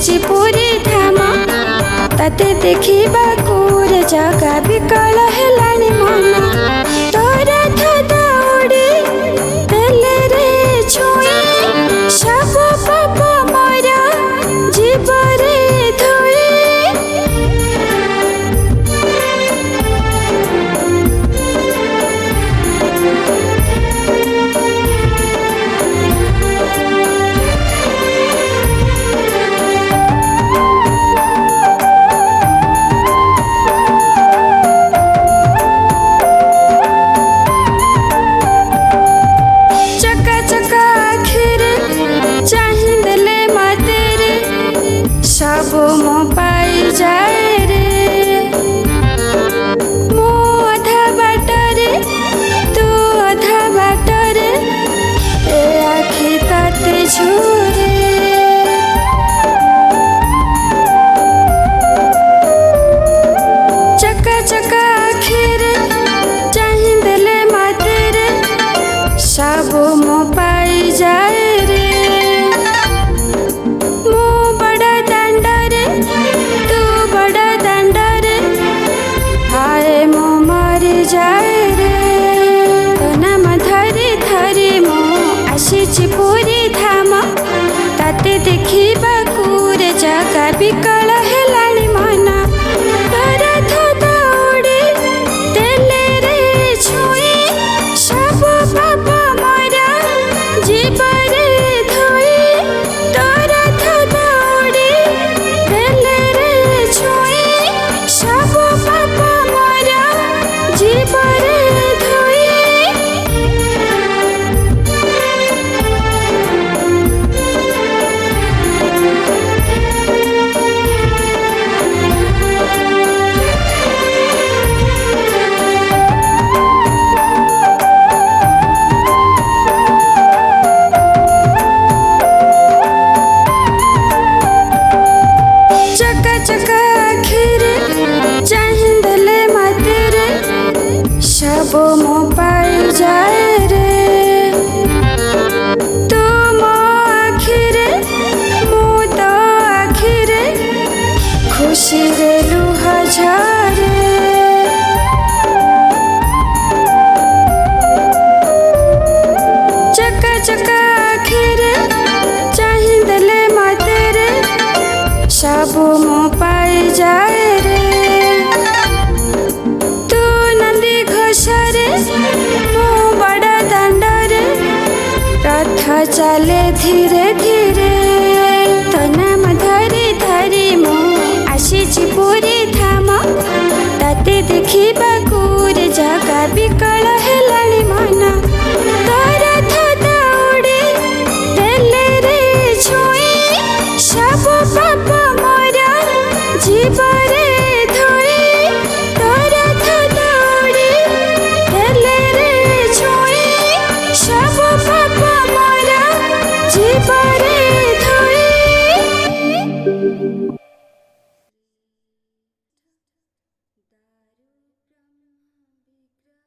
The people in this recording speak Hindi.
ଆସିଛି ପୁରୀ ଧାମ ତତେ ଦେଖିବାକୁ ରେ ଜାଗା ବିକଳ ହେଲାଣି ମନ ତୋର ଦୌଡ଼ି ଦେଲେ ରେ ଛୁଇଁ ସବୁ ପାପ ମୋର ଜୀବରେ ଧୋଇ सबो मो पाई जाए रे मो अधा बाटरे तू अधा बाटरे ए आखि ताते झूरे चका चका आखिरे चाहि देले माते रे सबो मो पाई जाए रे जाए रे तो नाम धरी धरी मो आसीछि पुरी धाम ताते देखिबाकू रे जागा बिकल हेलाणी मन तोर दौड़ी देले रे छुई सब पाप मोर जीवरे धोई तोर दौड़ी देले रे छुई सब पाप मोर जीवरे धोई चका चका आखिरे चाहि देले माते रे सबो मो पाई जाए रे तू मो आखिरे मो तो आखिरे खुशी रे लुह झारे चका चका आखिरे चाहि देले माते रे सबो मो पाई जाए रे घोषरे मो बड़ दांडरे रथ चले धीरे धीरे